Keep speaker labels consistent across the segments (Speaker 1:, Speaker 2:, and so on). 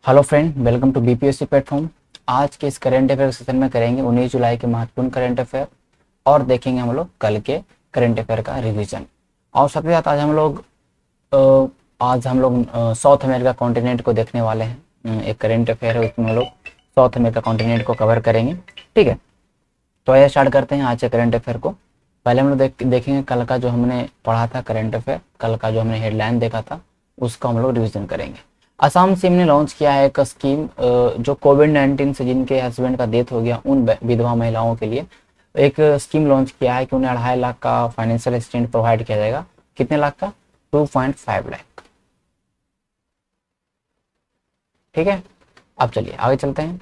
Speaker 1: Hello friend, welcome to BPSC platform. आज के इस करंट अफेयर सेशन में करेंगे 19 जुलाई के महत्वपूर्ण करंट अफेयर और देखेंगे हम लोग कल के करंट अफेयर का रिवीजन। और साथ ही साथ आज हम लोग साउथ अमेरिका कॉन्टिनेंट को देखने वाले हैं। एक करंट अफेयर है, उसमें हम लोग साउथ अमेरिका कॉन्टिनेंट को कवर करेंगे। ठीक है, तो आइए स्टार्ट करते हैं आज के करंट अफेयर को। पहले हम लोग देखेंगे कल का जो हमने पढ़ा था करंट अफेयर, कल का जो हमने हेडलाइन देखा था उसका हम लोग रिवीजन करेंगे। असम सिम ने लॉन्च किया है एक स्कीम, जो कोविड-19 से जिनके हस्बैंड का डेथ हो गया उन विधवा महिलाओं के लिए एक स्कीम लॉन्च किया है कि उन्हें 2.5 लाख का फाइनेंशियल असिस्टेंस प्रोवाइड किया जाएगा। कितने लाख का? 2.5 लाख। ठीक है, अब चलिए आगे चलते हैं।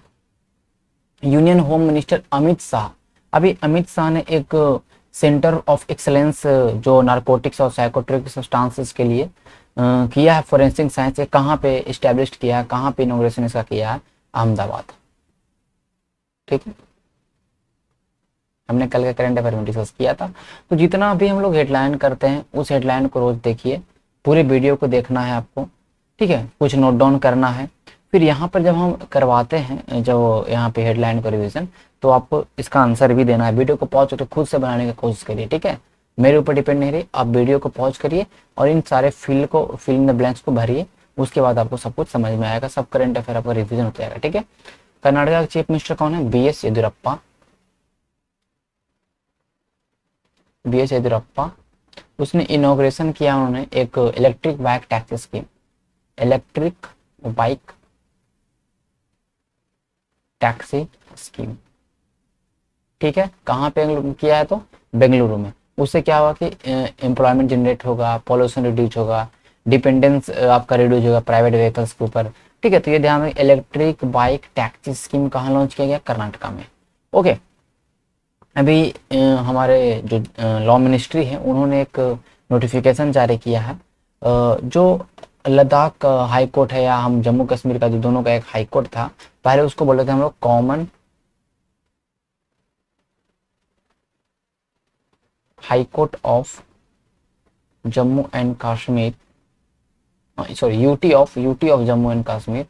Speaker 1: Union home minister Amit Shah, अभी अमित शाह ने एक सेंटर ऑफ एक्सलेंस जो नारकोटिक्स और साइकोट्रोपिक सब्सटेंसेस के लिए किया है, फोरेंसिक साइंस से कहाँ पे इस्टेब्लिश किया है, कहाँ पे इनोग्रेशन इसका किया है? अहमदाबाद। ठीक है, हमने कल के करंट अफेयर में डिस्कस किया था। तो जितना भी हम लोग हेडलाइन करते हैं उस हेडलाइन को रोज देखिए, पूरे वीडियो को देखना है आपको। ठीक है, कुछ नोट डाउन करना है। फिर यहाँ पर जब हम करवाते हैं जो यहाँ पे हेडलाइन को रिवीजन, तो आपको इसका आंसर भी देना है। वीडियो को पॉज तो खुद से बनाने की कोशिश करिए। ठीक है, मेरे ऊपर डिपेंड नहीं रही, आप वीडियो को पॉज करिए और इन सारे फिल इन द ब्लैंक्स को भरिए। उसके बाद आपको सब कुछ समझ में आएगा, सब करंट अफेयर आपका रिवीजन हो जाएगा। ठीक है, कर्नाटक का चीफ मिनिस्टर कौन है? B S Yediyurappa. उसने इनॉग्रेशन किया, उन्होंने एक electric bike taxi scheme, electric bike taxi scheme. ठीक है, कहाँ पे किया है? तो बेंगलुरु में। उससे क्या होगा कि एम्प्लॉयमेंट जनरेट होगा, पॉल्यूशन रिड्यूस होगा, डिपेंडेंस आपका रिड्यूस होगा प्राइवेट व्हीकल्स के ऊपर। ठीक है, तो ये ध्यान रखिए, इलेक्ट्रिक बाइक टैक्सी स्कीम कहाँ लॉन्च किया गया? कर्नाटका में। ओके, अभी हमारे जो लॉ मिनिस्ट्री है उन्होंने एक नोटिफिकेशन जारी किया है। जो लद्दाख हाई कोर्ट है या हम जम्मू कश्मीर का जो दोनों का एक हाई कोर्ट था, पहले उसको बोलते थे हम लोग common high court of Jammu and Kashmir, sorry UT of Jammu and Kashmir,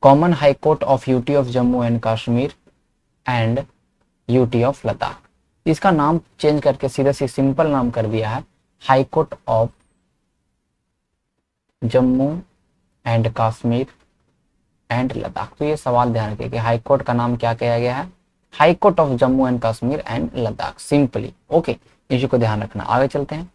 Speaker 1: common high court of UT of Jammu and Kashmir and UT of Ladakh. इसका नाम चेंज करके सीधा सी सिंपल नाम कर दिया है high court of Jammu and Kashmir and Ladakh. तो ये सवाल ध्यान रखिए कि हाई कोर्ट का नाम क्या किया गया है? High court of Jammu and Kashmir and Ladakh, simply. Okay, इसी को ध्यान रखना। आगे चलते हैं।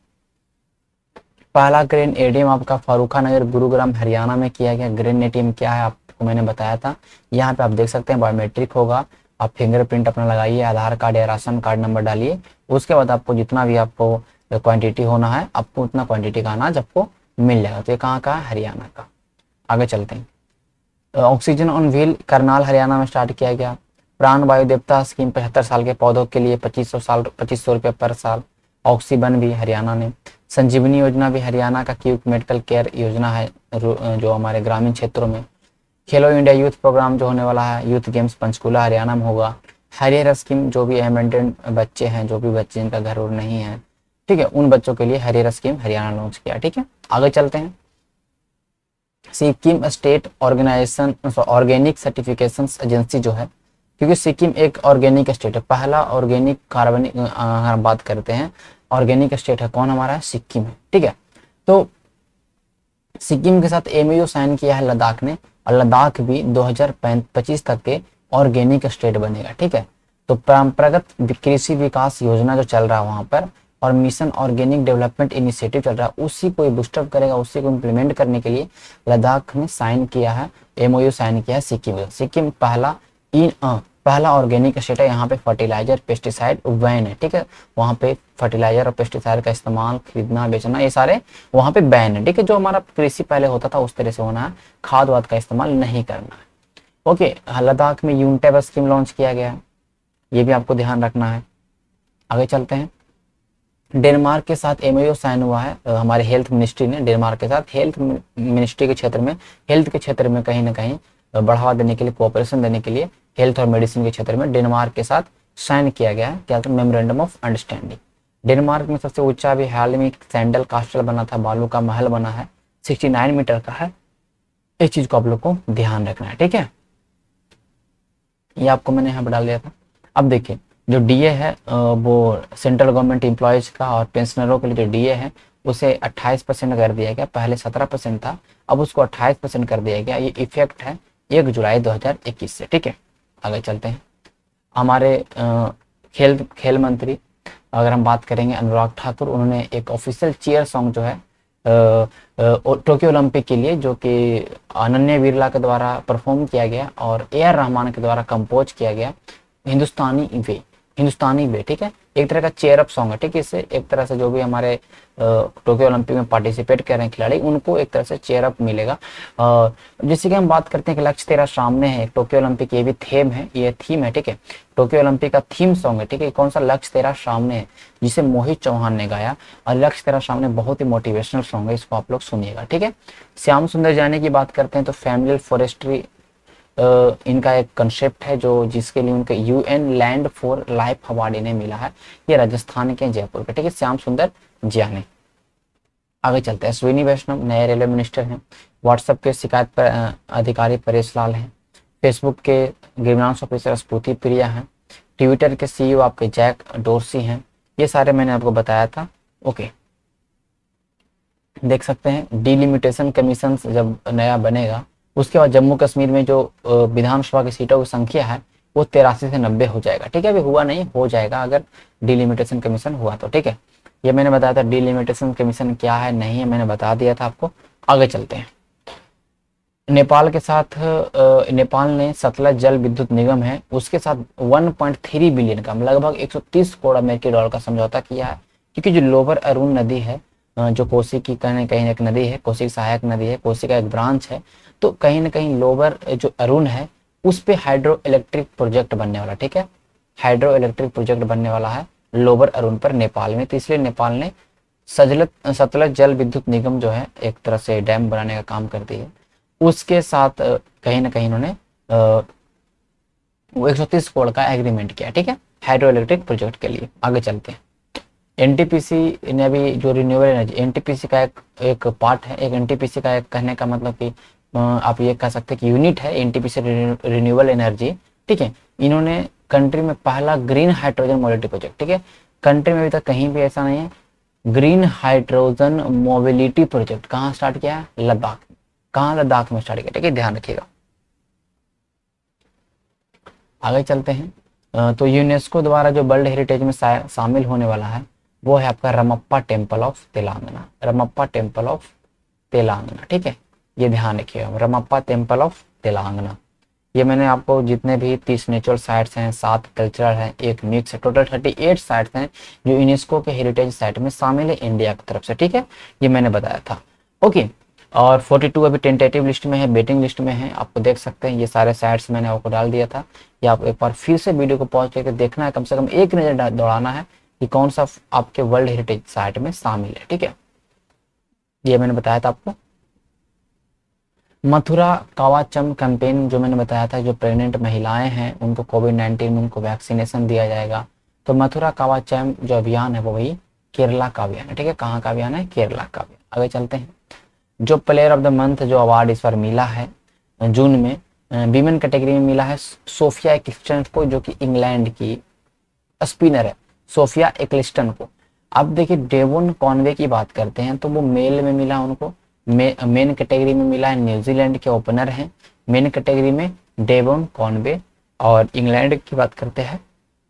Speaker 1: पहला ग्रेन एटीएम आपका फर्रुखानगर गुरुग्राम हरियाणा में किया गया। ग्रेन एटीएम क्या है आपको मैंने बताया था। यहाँ पे आप देख सकते हैं बायोमेट्रिक होगा, आप फिंगरप्रिंट अपना लगाइए, आधार कार्ड या राशन कार्ड नंबर डालिए। उसके बाद आपको जितना भी आपको क्वांटिटी होना है, आपको उतना क्वांटिटी का अनाज आपको मिल जाएगा। तो ये कहाँ का है? हरियाणा का। आगे चलते हैं। Oxygen on wheel Karnal Haryana में स्टार्ट किया गया। प्राण वायु देवता स्कीम 75 साल के पौधों के लिए 2500 रुपये पर साल। ऑक्सीबन भी हरियाणा ने। संजीवनी योजना भी हरियाणा का क्यूक मेडिकल केयर योजना है जो हमारे ग्रामीण क्षेत्रों में। खेलो इंडिया यूथ प्रोग्राम जो होने वाला है, यूथ गेम्स पंचकुला हरियाणा में होगा। हरियर स्कीम जो भी एमेंडेड बच्चे हैं, जो भी बच्चे जिनका घर और नहीं है, ठीक है, उन बच्चों के लिए हरियर स्कीम हरियाणा लॉन्च किया। ठीक है, आगे चलते हैं। Sikkim state organisation organic certification agency जो है, क्योंकि सिक्किम एक ऑर्गेनिक स्टेट है, पहला ऑर्गेनिक कार्बनिक बात करते हैं ऑर्गेनिक स्टेट है कौन? हमारा सिक्किम है। ठीक है, तो सिक्किम के साथ एमओयू साइन किया है लद्दाख ने, और लद्दाख भी 2025 तक के ऑर्गेनिक स्टेट बनेगा। ठीक है, तो परंपरागत कृषि विकास योजना जो चल रहा है वहां पर, और मिशन ऑर्गेनिक डेवलपमेंट इनिशिएटिव चल रहा है, उसी को बूस्टअप करेगा, उसी को इम्प्लीमेंट करने के लिए लद्दाख ने साइन किया है, एमओयू साइन किया है सिक्किम। सिक्किम पहला ऑर्गेनिक स्टेट है। यहाँ पे फर्टिलाइजर पेस्टिसाइड बैन है। ठीक है, वहाँ पे फर्टिलाइजर और पेस्टिसाइड का इस्तेमाल, खरीदना, बेचना, ये सारे वहाँ पे बैन है। ठीक है, जो हमारा कृषि पहले होता था उस तरह से होना है, खाद वाद का इस्तेमाल नहीं करना है। ओके, लद्दाख में यूनटेब स्कीम लॉन्च किया गया है, ये भी आपको ध्यान रखना है। आगे चलते हैं। डेनमार्क के साथ एमओयू साइन हुआ है हमारे हेल्थ मिनिस्ट्री ने, डेनमार्क के साथ हेल्थ मिनिस्ट्री के क्षेत्र में, हेल्थ के क्षेत्र में कहीं ना कहीं बढ़ावा देने के लिए, कोऑपरेशन देने के लिए हेल्थ और मेडिसिन के क्षेत्र में डेनमार्क के साथ साइन किया गया है क्या? तो मेमोरेंडम ऑफ अंडरस्टैंडिंग। डेनमार्क में सबसे ऊंचा भी हाल में सैंडल कास्टल बना था, बालू का महल बना है, 69 मीटर का है। इस चीज को आप लोग को ध्यान रखना है, ठीक है। ये आपको मैंने यहाँ पर डाल दिया था। अब देखिए जो डीए है वो सेंट्रल गवर्नमेंट एम्प्लॉयज का और पेंशनरों के लिए जो डीए है उसे 28% कर दिया गया। पहले 17% था, अब उसको 28% कर दिया गया। ये इफेक्ट है 1 जुलाई 2021 से, ठीक है। आगे चलते हैं। हमारे खेल मंत्री अगर हम बात करेंगे अनुराग ठाकुर, उन्होंने एक ऑफिशियल चीयर सॉन्ग जो है टोक्यो ओलंपिक के लिए, जो कि अनन्या बिरला के द्वारा परफॉर्म किया गया और ए आर रहमान के द्वारा कंपोज किया गया, हिंदुस्तानी वे, ठीक है। एक तरह का चेयर अप सॉन्ग है, ठीक है। इससे एक तरह से जो भी हमारे टोक्यो ओलंपिक में पार्टिसिपेट कर रहे हैं खिलाड़ी, उनको एक तरह से चेयर अप मिलेगा। जैसे कि हम बात करते हैं कि लक्ष्य तेरा सामने है, टोक्यो ओलंपिक ये भी थीम है, ठीक है। टोक्यो ओलंपिक का थीम सॉन्ग है, ठीक है। कौन सा? लक्ष्य तेरा सामने है, जिसे मोहित चौहान ने गाया। और लक्ष्य तेरा सामने बहुत ही मोटिवेशनल सॉन्ग है, इसको आप लोग सुनिएगा, ठीक है। श्याम सुंदर जाने की बात करते हैं तो फैमिली फॉरेस्ट्री इनका एक कंसेप्ट है जो जिसके लिए उनके UN land for life award इन्हें मिला है। ये राजस्थान के जयपुर के, ठीक है, श्याम सुंदर जाने। आगे चलते हैं। अश्विनी वैष्णव नए रेलवे मिनिस्टर हैं। व्हाट्सएप के शिकायत पर अधिकारी परेश लाल हैं। फेसबुक के ग्रीवनांस ऑफिसर स्फूर्ति प्रिया हैं। ट्विटर के सीईओ आपके जैक डोरसी हैं। ये सारे मैंने आपको बताया था, ओके। देख सकते हैं डिलिमिटेशन कमीशन जब नया बनेगा उसके बाद जम्मू कश्मीर में जो विधानसभा की सीटों की संख्या है वो 83 से 90 हो जाएगा, ठीक है। अभी हुआ नहीं, हो जाएगा अगर डिलिमिटेशन कमीशन हुआ तो, ठीक है। ये मैंने बताया था डिलिमिटेशन कमीशन क्या है, नहीं है, मैंने बता दिया था आपको। आगे चलते हैं। नेपाल के साथ नेपाल ने सतलज जल विद्युत निगम है उसके साथ 1.3 बिलियन का लगभग 130 करोड़ अमेरिकी डॉलर का समझौता किया है। क्योंकि जो लोअर अरुण नदी है जो कोसी की कहीं एक नदी है, कोसी की सहायक नदी है, कोसी का एक ब्रांच है, तो कहीं ना कहीं लोअर जो अरुण है उस पे हाइड्रो इलेक्ट्रिक प्रोजेक्ट बनने वाला, ठीक है। हाइड्रो इलेक्ट्रिक प्रोजेक्ट बनने वाला है लोअर अरुण पर नेपाल में, तो इसलिए नेपाल ने सतलज जल विद्युत निगम जो है एक तरह से डैम बनाने का काम करती है, उसके साथ कहीं ना कहीं उन्होंने वो 130 करोड़ का एग्रीमेंट किया, ठीक है, हाइड्रो इलेक्ट्रिक प्रोजेक्ट के लिए। आगे चलते हैं। एनटीपीसी ने अभी जो रिन्यूएबल एनर्जी, एनटीपीसी का एक पार्ट है, एक एनटीपीसी का एक कहने का मतलब कि आप ये कह सकते हैं कि यूनिट है एनटीपीसी रिन्यूएबल एनर्जी, ठीक है। इन्होंने कंट्री में पहला ग्रीन हाइड्रोजन मोबिलिटी प्रोजेक्ट, ठीक है। कंट्री में अभी तक कहीं भी ऐसा नहीं है ग्रीन हाइड्रोजन मोबिलिटी प्रोजेक्ट। कहाँ स्टार्ट किया है? लद्दाख। कहाँ? लद्दाख में स्टार्ट किया, ठीक है, ध्यान रखिएगा। आगे चलते हैं। तो यूनेस्को द्वारा जो वर्ल्ड हेरिटेज में शामिल होने वाला है वो है आपका Ramappa temple of Telangana, Ramappa temple of Telangana, ठीक है, ये ध्यान रखिएगा, रमप्पा टेम्पल ऑफ तेलंगाना। ये मैंने आपको जितने भी 30 नेचुरल साइट्स हैं, 7 कल्चरल हैं, एक मिक्स है, टोटल 38 साइट्स हैं जो यूनेस्को के हेरिटेज साइट में शामिल है इंडिया की तरफ से, ठीक है, ये मैंने बताया था, ओके। और 42 अभी टेंटेटिव लिस्ट में है, वेटिंग लिस्ट में है, आपको देख सकते हैं। ये सारे साइट्स मैंने आपको डाल दिया था, ये आप एक बार फिर से वीडियो को पॉज करके देखना है, कम से कम एक नजर दौड़ाना है कि कौन सा आपके वर्ल्ड हेरिटेज साइट में शामिल है, ठीक है, ये मैंने बताया था आपको। मथुरा कावाचम कैंपेन जो मैंने बताया था, जो प्रेग्नेंट महिलाएं हैं उनको कोविड-19 में उनको वैक्सीनेशन दिया जाएगा। तो मथुरा कावाचम जो अभियान है वो वही केरला का अभियान है, ठीक है। कहाँ का अभियान है? केरला का अभियान। आगे चलते हैं। जो प्लेयर ऑफ द मंथ जो अवार्ड इस बार मिला है जून में वीमेन कैटेगरी में मिला है सोफिया एक्लिस्टन को, जो कि इंग्लैंड की स्पिनर है, सोफिया एक्लिस्टन को। अब देखिए डेवोन कॉनवे की बात करते हैं तो वो मेल में मिला उनको, मेन कैटेगरी में मिला है, न्यूजीलैंड के ओपनर हैं मेन कैटेगरी में डेवोन कॉनवे। और इंग्लैंड की बात करते हैं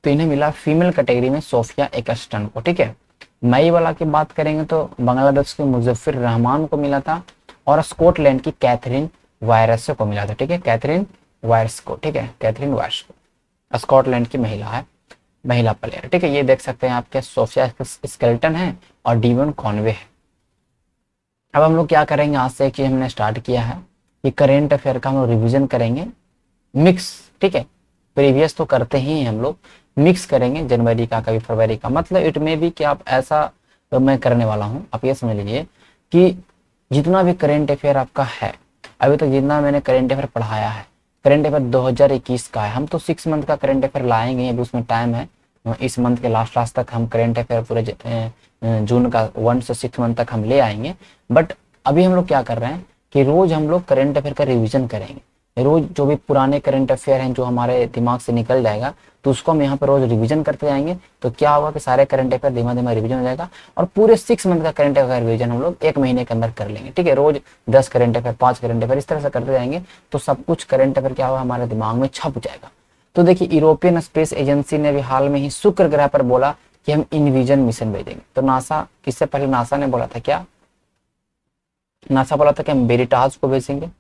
Speaker 1: तो इन्हें मिला फीमेल कैटेगरी में सोफिया एक्लिस्टन को, ठीक है। मई वाला की बात करेंगे तो बांग्लादेश के मुजफ्फर रहमान को मिला था और स्कॉटलैंड की कैथरीन वायरस को मिला था, ठीक है, कैथरीन वायरस को, ठीक है, कैथरीन वायरस को, स्कॉटलैंड की महिला है, महिला प्लेयर, ठीक है। ये देख सकते हैं आपके सोफिया स्केल्टन है और डेवोन कॉनवे है। अब हम लोग क्या करेंगे, आज से एक चीज हमने स्टार्ट किया है कि करेंट अफेयर का हम लोग रिविजन करेंगे मिक्स, ठीक है। प्रीवियस तो करते ही हैं हम लोग, मिक्स करेंगे जनवरी का कभी फरवरी का, मतलब इट में भी कि आप ऐसा मैं करने वाला हूं, आप ये समझ लीजिए कि जितना भी करेंट अफेयर आपका है अभी तक, जितना मैंने करेंट अफेयर पढ़ाया है, करेंट अफेयर 2021 का है, हम तो 6 मंथ का करेंट अफेयर लाएंगे, अभी उसमें टाइम है, इस मंथ के लास्ट तक हम करेंट अफेयर पूरे जून का 1 से 6 मंथ तक हम ले आएंगे। बट अभी हम लोग क्या कर रहे हैं कि रोज हम लोग करंट अफेयर का रिवीजन करेंगे। रोज जो भी पुराने करंट अफेयर हैं जो हमारे दिमाग से निकल जाएगा तो उसको हम यहाँ पर रोज रिवीजन करते जाएंगे। तो क्या होगा कि सारे करंट अफेयर धीमा धीमा रिवीजन हो जाएगा और पूरे 6 मंथ का करंट अफेयर रिवीजन हम लोग 1 महीने के अंदर कर लेंगे। ठीक है, रोज 10 करंट अफेयर, 5 करंट अफेयर, इस तरह से करते जाएंगे तो सब कुछ करंट अफेयर क्या होगा हमारे दिमाग में छप जाएगा। तो देखिए, यूरोपियन स्पेस एजेंसी ने भी हाल में ही शुक्र ग्रह पर बोला कि हम इनविजन मिशन भेजेंगे। तो नासा, इससे पहले नासा ने बोला था क्या, नासा बोला था कि हम वेरिटास को भेजेंगे।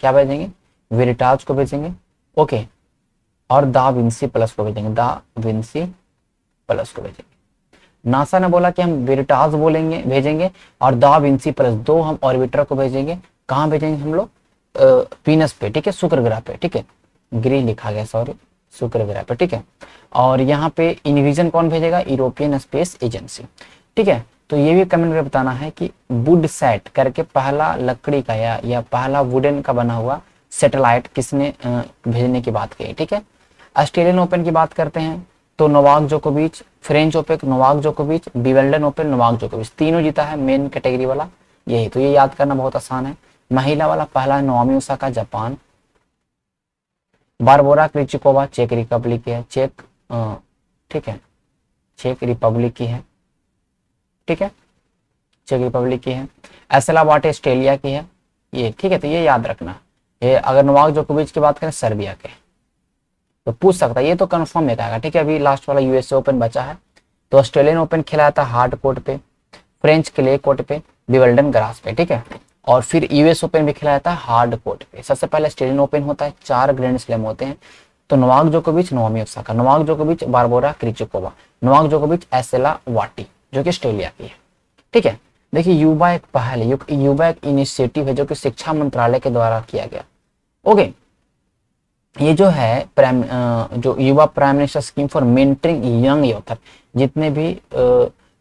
Speaker 1: क्या भेजेंगे? वेरिटास को भेजेंगे। ओके, और दा विंसी प्लस को भेजेंगे, दा विंसी प्लस को भेजेंगे। नासा ने बोला कि हम वेरिटास बोलेंगे, भेजेंगे, और दा विंसी प्लस 2 हम ऑर्बिटर को भेजेंगे। कहाँ भेजेंगे हम लोग? वीनस पे, ठीक है, शुक्र ग्रह पे, ठीक है, ग्रह लिखा गया, सॉरी, शुक्र ग्रह पे, ठीक है। और यहाँ पे इनविजन कौन भेजेगा? यूरोपियन स्पेस एजेंसी, ठीक है। तो ये भी कमेंट में बताना है कि वुड सेट करके पहला लकड़ी का या पहला वुडन का बना हुआ सैटेलाइट किसने भेजने की बात कही, ठीक है। ऑस्ट्रेलियन ओपन की बात करते हैं तो नोवाक जोकोविच, फ्रेंच ओपन नोवाक जोकोविच, विंबलडन ओपन नोवाक जोकोविच, तीनों जीता है मेन कैटेगरी वाला, यही। तो ये याद करना बहुत आसान है। महिला वाला पहला Naomi Osaka Japan, Barbora Krejcikova चेक रिपब्लिक की है, ठीक है, चेक रिपब्लिक की है, ठीक है, चेक रिपब्लिक की है। एसेला वाटे ऑस्ट्रेलिया की है, ये, ठीक है। तो ये याद रखना, ये अगर नोवाक जोकोविच की बात करें सर्बिया के, तो पूछ सकता है, ये तो कंफर्म है आएगा, ठीक है। अभी लास्ट वाला यूएसए ओपन बचा है। तो ऑस्ट्रेलियन ओपन खिलाया था हार्ड कोर्ट पे, फ्रेंच क्ले कोर्ट पे, विंबलडन ग्रास पे, ठीक है। और फिर यूएस ओपन भी खिलाया था हार्ड कोर्ट पे। सबसे पहले ऑस्ट्रेलियन ओपन होता है, 4 ग्रैंड स्लैम होते हैं। तो नोवाक जोकोविच, नाओमी ओसाका, नोवाक जोकोविच, बारबोरा क्रिचिकोवा, नोवाक जोकोविच, एसेला वाटी, जो कि ऑस्ट्रेलिया की है, ठीक है। देखिए, युवा एक पहल है, युवा एक इनिशिएटिव है जो कि शिक्षा मंत्रालय के द्वारा किया गया। ओके, ये जो है जो युवा prime minister scheme for mentoring young author, जितने भी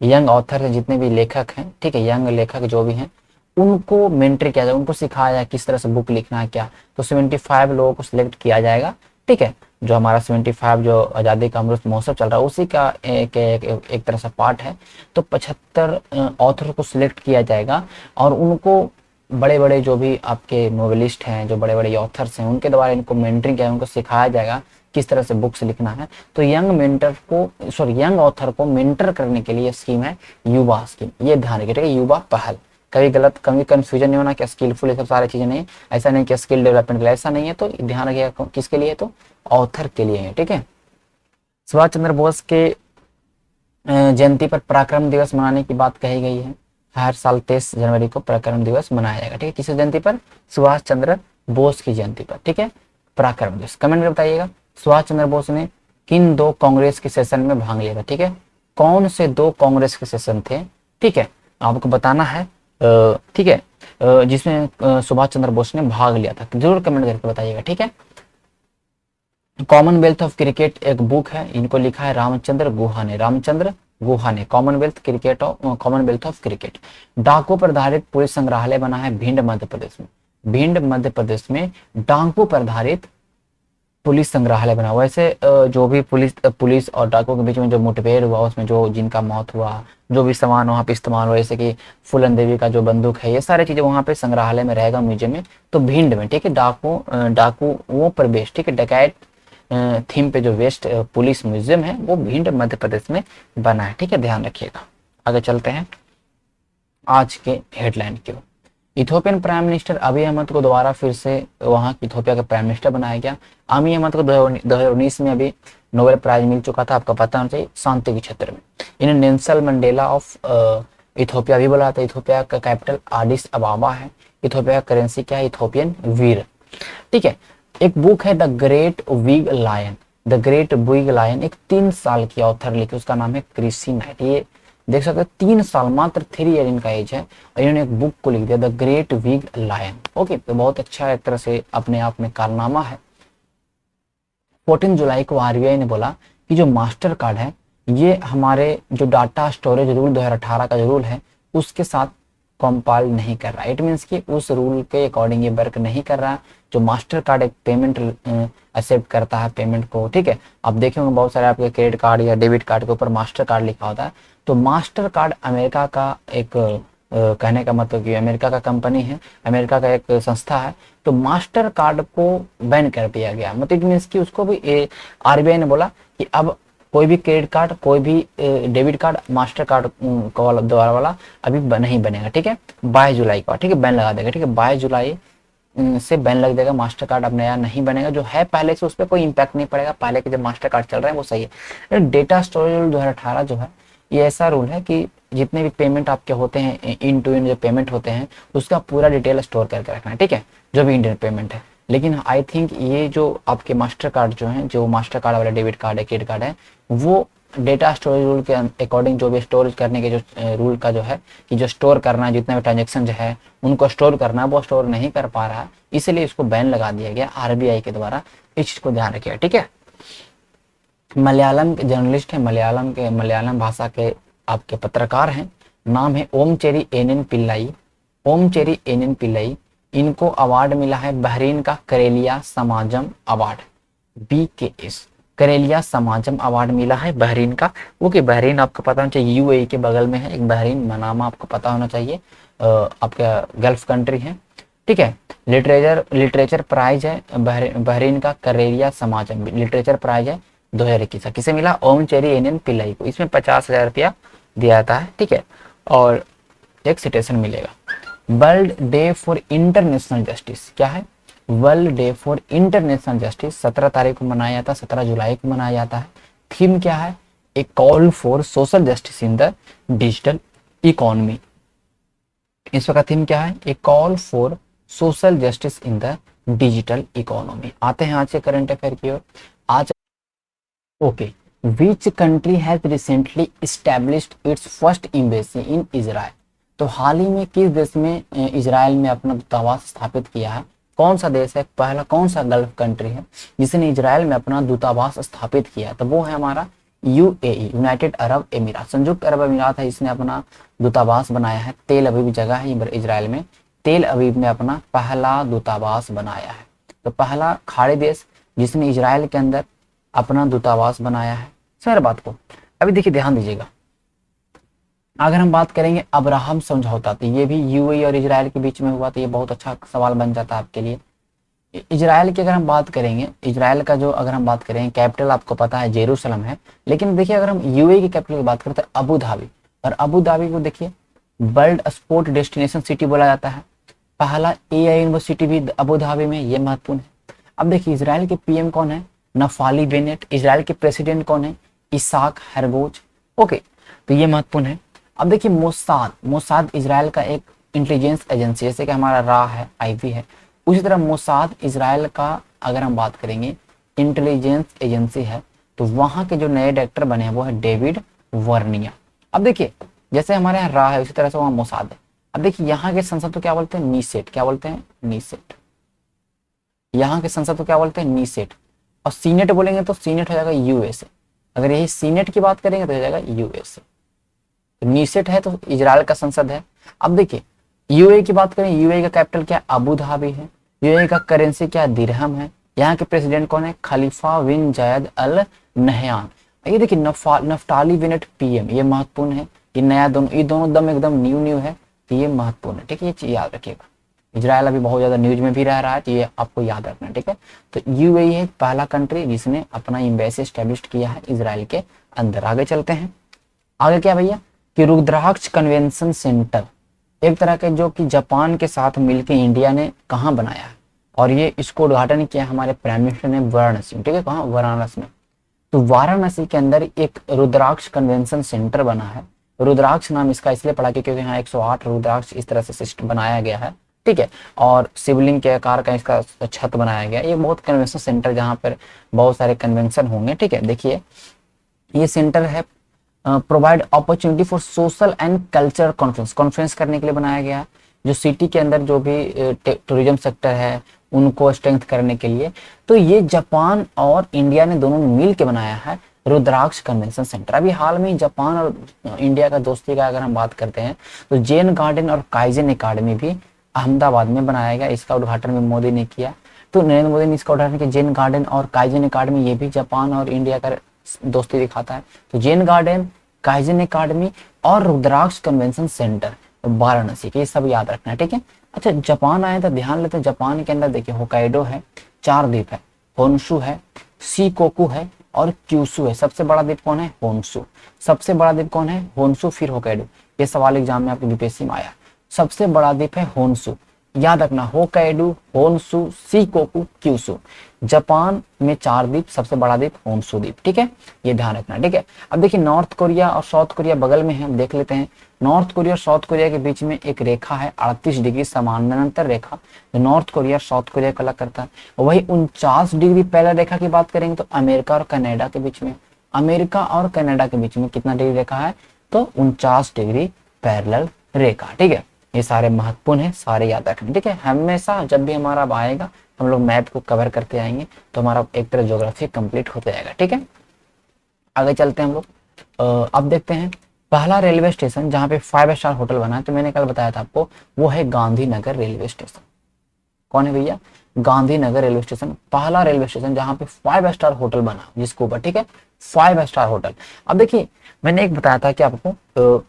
Speaker 1: यंग ऑथर हैं, जितने भी लेखक हैं, ठीक है, यंग लेखक जो भी हैं, उनको मेंटर किया जाए, उनको सिखाया जाए किस तरह से बुक लिखना है क्या। तो 75 लोगों को सिलेक्ट किया जाएगा, ठीक है। जो हमारा 75 जो आज़ादी का अमृत महोत्सव चल रहा है उसी का एक तरह से पार्ट है। तो 75 ऑथर को सिलेक्ट किया जाएगा और उनको बड़े बड़े जो भी आपके नोवेलिस्ट हैं, जो बड़े बड़े ऑथर्स हैं, उनके द्वारा इनको मेंटरिंग किया, उनको सिखाया जाएगा किस तरह से बुक्स लिखना है। तो यंग ऑथर को मेंटर करने के लिए स्कीम है युवा स्कीम, ये ध्यान रखिए, ठीक है, युवा पहल। कभी कंफ्यूजन नहीं होना कि स्किलफुल ये सब सारी चीजें नहीं, ऐसा नहीं कि स्किल डेवलपमेंट के लिए, ऐसा नहीं है। तो ध्यान रखिएगा किसके लिए? तो ऑथर के लिए है, ठीक है। सुभाष चंद्र बोस के जयंती पर पराक्रम दिवस मनाने की बात कही गई है। हर साल 23 जनवरी को पराक्रम दिवस मनाया जाएगा, ठीक है। किस जयंती पर? सुभाष चंद्र बोस की जयंती पर, ठीक है, पराक्रम दिवस। कमेंट में बताइएगा सुभाष चंद्र बोस ने किन 2 कांग्रेस के सेशन में भाग लिया था, ठीक है। कौन से 2 कांग्रेस के सेशन थे, ठीक है, आपको बताना है, ठीक है, जिसमें सुभाष चंद्र बोस ने भाग लिया था, जरूर कमेंट करके बताइएगा, ठीक है। कॉमनवेल्थ ऑफ क्रिकेट एक बुक है, इनको लिखा है रामचंद्र गुहा ने, रामचंद्र गुहा ने, कॉमनवेल्थ ऑफ क्रिकेट। डाकू पर आधारित पुलिस संग्रहालय बना है भिंड मध्य प्रदेश में, भिंड मध्य प्रदेश में डाकू पर आधारित पुलिस संग्रहालय बना। वैसे जो भी पुलिस और डाकू के बीच में जो मुठभेड़ हुआ, उसमें जो जिनका मौत हुआ, जो भी सामान वहाँ पे इस्तेमाल हुआ, जैसे कि फूलन देवी का जो बंदूक है, ये सारी चीजें वहाँ पे संग्रहालय में रहेगा, म्यूजियम में। तो भिंड में, ठीक है, डाकू वो पर बेस्ड, ठीक है, डकैत थीम पे जो वेस्ट पुलिस म्यूजियम है वो भिंड मध्य प्रदेश में बना है, ठीक है, ध्यान रखिएगा। आगे चलते हैं आज के हेडलाइन की ओर। इथोपियन प्राइम मिनिस्टर अभी अहमद को दोबारा फिर से वहां इथोपिया का प्राइम मिनिस्टर बनाया गया। अभी अहमद को 2019 में अभी नोबेल प्राइज मिल चुका था, आपको पता होना चाहिए, शांति के क्षेत्र में। इन्हें नेल्सन मंडेला ऑफ इथोपिया भी बोला था। इथोपिया का कैपिटल आडिस अबाबा है। इथोपिया का करेंसी क्या है? इथोपियन वीर, ठीक है। एक बुक है the great wig lion, the great wig lion, एक 3 साल की ऑथर लिखी, उसका नाम है क्रिसी नाइट। ये देख सकते हैं 3 साल, मात्र 3 ईयर इनका एज है और इन्होंने एक बुक को लिख दिया the great wig lion. Okay, तो बहुत अच्छा एक तरह से अपने आप में कारनामा है। 14 जुलाई को आरबीआई ने बोला कि जो मास्टर कार्ड है ये हमारे जो डाटा स्टोरेज रूल 2018 का जो रूल है उसके साथ कंपाइल नहीं कर रहा। इट मीन्स कि उस रूल के अकॉर्डिंग ये वर्क नहीं कर रहा। जो मास्टर कार्ड एक पेमेंट एक्सेप्ट करता है पेमेंट को, ठीक है, आप देखेंगे बहुत सारे आपके क्रेडिट कार्ड या डेबिट कार्ड के ऊपर मास्टर कार्ड लिखा होता है। तो मास्टर कार्ड अमेरिका का एक कहने का मतलब कि अमेरिका का कंपनी है, अमेरिका का एक संस्था है, तो मास्टर कार्ड को बैन कर दिया गया। मतलब इट मीन्स कि उसको भी आरबीआई ने बोला कि अब कोई भी क्रेडिट कार्ड, कोई भी डेबिट कार्ड, मास्टर कार्ड का वाला द्वारा वाला अभी नहीं बनेगा, ठीक है, 22 जुलाई का, ठीक है, बैन लगा देगा, ठीक है, 22 जुलाई से बैन लग जाएगा, मास्टर कार्ड अब नया नहीं बनेगा, जो है पहले से उस पर कोई इम्पैक्ट नहीं पड़ेगा, पहले के जो मास्टर कार्ड चल रहे हैं वो सही है। डेटा स्टोरेज रूल 2018 जो है, ये ऐसा रूल है कि जितने भी पेमेंट आपके होते हैं, इन टू इन जो पेमेंट होते हैं, उसका पूरा डिटेल स्टोर करके रखना है, ठीक है, जो भी इंडियन पेमेंट है। लेकिन आई थिंक ये जो आपके मास्टर कार्ड जो है, जो मास्टर कार्ड वाले डेबिट कार्ड है, क्रेडिट कार्ड है, वो डेटा स्टोरेज रूल के अकॉर्डिंग जो भी स्टोरेज करने के जो रूल का जो है कि जो स्टोर करना है, जितने भी ट्रांजेक्शन जो है उनको स्टोर करना है, वो स्टोर नहीं कर पा रहा है, इसलिए इसको बैन लगा दिया गया आरबीआई के द्वारा। इस चीज को ध्यान रखिएगा, ठीक है। मलयालम के जर्नलिस्ट है, मलयालम भाषा के आपके पत्रकार हैं, नाम है ओमचेरी एनएन पिल्लाई, ओमचेरी एनएन पिल्लाई। इनको अवार्ड मिला है बहरीन का Karelia Samaj award, BKS, Karelia Samaj award मिला है बहरीन का। वो कि बहरीन आपको पता होना चाहिए यूएई के बगल में है, एक बहरीन मनामा आपको पता होना चाहिए, आपका गल्फ कंट्री है, ठीक है। लिटरेचर प्राइज है बहरीन का करेलिया समाजम, लिटरेचर प्राइज है 2021 का। किसे मिला? ओमचेरी एनएन पिल्लाई को। इसमें 50,000 रुपया दिया जाता है, ठीक है, और एक सिटेशन मिलेगा। World day for international justice क्या है? World day for international justice 17 तारीख को मनाया जाता है, 17 जुलाई को मनाया जाता है। थीम क्या है? A call for social justice in the digital economy. इस वक्त थीम क्या है? A call for social justice in the digital economy. आते हैं आज के करंट अफेयर की ओर। आज okay, which country has recently established its first embassy in Israel. तो हाल ही में किस देश में इजराइल में अपना दूतावास स्थापित किया है? कौन सा देश है? पहला कौन सा गल्फ कंट्री है जिसने इजराइल में अपना दूतावास स्थापित किया? तो वो है हमारा यूएई, यूनाइटेड अरब एमिरात, संयुक्त अरब अमीरात है, इसने अपना दूतावास बनाया है। तेल अवीव जगह है इजराइल में, तेल अवीव में अपना पहला दूतावास बनाया है। तो पहला खाड़ी देश जिसने इजराइल के अंदर अपना दूतावास बनाया है। सर बात को अभी देखिए ध्यान दीजिएगा, अगर हम बात करेंगे अब्राहम समझौता, तो ये भी यूएई और इजराइल के बीच में हुआ, तो ये बहुत अच्छा सवाल बन जाता है आपके लिए। इजराइल की अगर हम बात करेंगे, इजराइल का जो अगर हम बात करेंगे कैपिटल आपको पता है जेरूसलम है, लेकिन देखिए अगर हम यूएई की कैपिटल की बात करते हैं अबू धाबी, और अबू धाबी को देखिए वर्ल्ड स्पोर्ट डेस्टिनेशन सिटी बोला जाता है। पहला एआई यूनिवर्सिटी भी अबू धाबी में, ये महत्वपूर्ण है। अब देखिए इजराइल के पीएम कौन है? नफाली बेनेट। इजराइल के प्रेसिडेंट कौन है? इसाक हेरगोज। ओके, तो ये महत्वपूर्ण है। अब देखिए मोसाद इजराइल का एक इंटेलिजेंस एजेंसी, जैसे कि हमारा रा है, आईबी है, उसी तरह मोसाद इजराइल का अगर हम बात करेंगे इंटेलिजेंस एजेंसी है। तो वहां के जो नए डायरेक्टर बने हैं वो है डेविड वर्निया। अब देखिए जैसे हमारे यहाँ रा है उसी तरह से वहां मोसाद है। अब देखिए यहाँ के संसद को क्या बोलते हैं? नीसेट। क्या बोलते हैं? नीसेट। यहाँ के संसद को क्या बोलते हैं? नीसेट। और सीनेट बोलेंगे तो सीनेट हो जाएगा यूएसए। अगर यही सीनेट की बात करेंगे तो हो जाएगा यूएसए। तो नीसेट है तो इजराइल का संसद है। अब देखिए यूएई की बात करें, यूएई का कैपिटल क्या? अबू धाबी है। यूएई का करेंसी क्या? दिरहम है। यहाँ के प्रेसिडेंट कौन है? खलीफा बिन जायद अल नहयान। ये देखिए नफ्ताली बेनेट पीएम, ये महत्वपूर्ण है। ये नया ये दोनों दम एकदम न्यू है, तो ये महत्वपूर्ण है, ठीक है, ये चीज याद रखिएगा। इजराइल अभी बहुत ज्यादा न्यूज में भी रह रहा है, तो ये आपको याद रखना है, ठीक है। तो यूएई है पहला कंट्री जिसने अपना एम्बेसी एस्टेब्लिश किया है इजराइल के अंदर। आगे चलते हैं। आगे क्या भैया कि रुद्राक्ष कन्वेंशन सेंटर, एक तरह के जो कि जापान के साथ मिलकर इंडिया ने कहाँ बनाया है, और ये इसको उद्घाटन किया हमारे प्राइम मिनिस्टर ने वाराणसी में, ठीक है, कहाँ? वाराणसी में। तो वाराणसी के अंदर एक रुद्राक्ष कन्वेंशन सेंटर बना है। रुद्राक्ष नाम इसका इसलिए पड़ा क्योंकि यहाँ 108 रुद्राक्ष इस तरह से सिस्टम बनाया गया है, ठीक है, और शिवलिंग के आकार का इसका छत बनाया गया। ये बहुत कन्वेंशन सेंटर जहाँ पर बहुत सारे कन्वेंशन होंगे, ठीक है। देखिए ये सेंटर है provide opportunity for social and culture conference करने के लिए बनाया गया है। जो सिटी के अंदर जो भी टूरिज्म सेक्टर है उनको स्ट्रेंथ करने के लिए। तो ये जापान और इंडिया ने दोनों मिल के बनाया है रुद्राक्ष कन्वेंशन सेंटर। अभी हाल में जापान और इंडिया का दोस्ती का अगर हम बात करते हैं तो जेन गार्डन और काइजन एकेडमी भी अहमदाबाद में बनाया गया। इसका उद्घाटन भी मोदी ने किया। तो नरेंद्र मोदी ने इसका उद्घाटन किया। जेन गार्डन और काइजन एकेडमी, ये भी जापान और इंडिया का दोस्ती दिखाता है। तो जेन गार्डन, काइजन एकेडमी और रुद्राक्ष कन्वेंशन सेंटर, वाराणसी के, ये सब याद रखना है, ठीक है। अच्छा, जापान आए तो ध्यान लेते हैं, जापान के अंदर देखिए होकाइडो है, 4 द्वीप है, होन्शु है, शिकोकू है और क्यूशु है। सबसे बड़ा द्वीप कौन है? होन्शु। सबसे बड़ा द्वीप कौन है? होन्शु फिर होकाइडो। ये सवाल एग्जाम में आपके बीपीएससी में आया। सबसे बड़ा द्वीप है होन्शु, याद रखना, Hokkaido, Honshu, Shikoku, Kyushu. Japan में 4 द्वीप, सबसे बड़ा द्वीप होन्शु द्वीप, ठीक है, ये ध्यान रखना, ठीक है। अब देखिए नॉर्थ कोरिया और साउथ कोरिया बगल में है, हम देख लेते हैं। नॉर्थ कोरिया और साउथ कोरिया के बीच में एक रेखा है 38 डिग्री समानांतर रेखा, जो नॉर्थ कोरिया और साउथ कोरिया को अलग करता है। वही 49 डिग्री पैरेलल रेखा की बात करेंगे तो अमेरिका और कनाडा के बीच में, अमेरिका और कनाडा के बीच में कितना डिग्री रेखा है? तो 49 डिग्री पैरेलल रेखा, ठीक है। ये सारे महत्वपूर्ण है, सारे याद रखना, ठीक है। हमेशा जब भी हमारा अब आएगा हम लोग मैप को कवर करते आएंगे तो हमारा एक तरह ज्योग्राफी कंप्लीट होते जाएगा, ठीक है। आगे चलते हैं हम लोग। अब देखते हैं पहला रेलवे स्टेशन जहाँ पे 5 स्टार होटल बना है, तो मैंने कल बताया था आपको, वो है गांधीनगर रेलवे स्टेशन। कौन है भैया? गांधीनगर रेलवे स्टेशन, पहला रेलवे स्टेशन जहाँ पे 5 स्टार होटल बना जिसके ऊपर, ठीक है, 5 स्टार होटल। अब देखिए मैंने एक बताया था कि आपको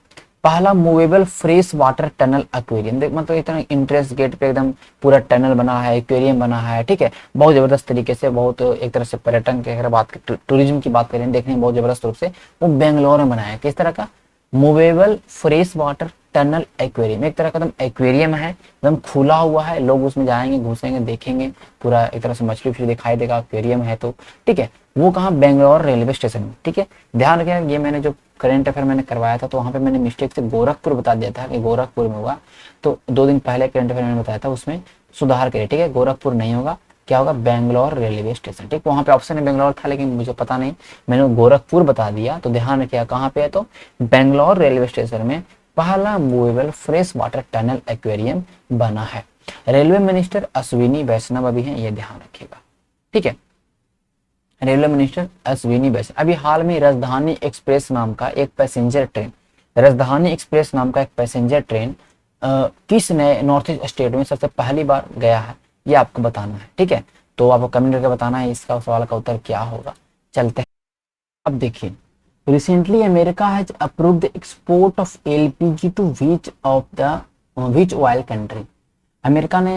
Speaker 1: पहला movable fresh water tunnel aquarium, देख मतलब इतना इंटरेस्ट गेट पे एकदम पूरा टनल बना है, एक्वेरियम बना है, ठीक है, बहुत जबरदस्त तरीके से, बहुत एक तरह से पर्यटन की अगर बात टूरिज्म की बात करें, देखने में बहुत जबरदस्त रूप से वो बेंगलोर में बनाया है। किस तरह का? Movable fresh water tunnel aquarium, एक तरह का एकदम एक्वेरियम है, एकदम खुला हुआ है, लोग उसमें जाएंगे, घुसेंगे, देखेंगे, पूरा एक तरह से मछली फिर दिखाई देगा, एक्वेरियम है तो, ठीक है। वो कहाँ? बेंगलोर रेलवे स्टेशन में, ठीक है। ध्यान रखें, ये मैंने जो करंट अफेयर मैंने करवाया था तो वहां पे मैंने मिस्टेक से गोरखपुर बता दिया था कि गोरखपुर में होगा, तो 2 दिन पहले करंट अफेयर मैंने बताया था, उसमें सुधार करिए, ठीक है। गोरखपुर नहीं होगा, क्या होगा? बेंगलोर रेलवे स्टेशन, ठीक। वहां पे ऑप्शन में बेंगलोर था लेकिन मुझे पता नहीं, मैंने गोरखपुर बता दिया, तो ध्यान रखिए कहाँ पे है, तो बेंगलोर रेलवे स्टेशन में पहला movable fresh water tunnel aquarium बना है। रेलवे मिनिस्टर अश्विनी वैष्णव अभी हैं, ये ध्यान रखिएगा, ठीक है। रेलवे मिनिस्टर अश्विनी वैष्णव अभी हाल में राजधानी एक्सप्रेस नाम का एक पैसेंजर ट्रेन, राजधानी एक्सप्रेस नाम का एक पैसेंजर ट्रेन किस नए नॉर्थ ईस्ट स्टेट में सबसे पहली बार गया है, ये आपको बताना है, ठीक है। तो आपको कमेंट करके बताना है इसका सवाल का उत्तर क्या होगा। चलते हैं, अब देखिए, recently America has approved export of LPG to which oil country. America ने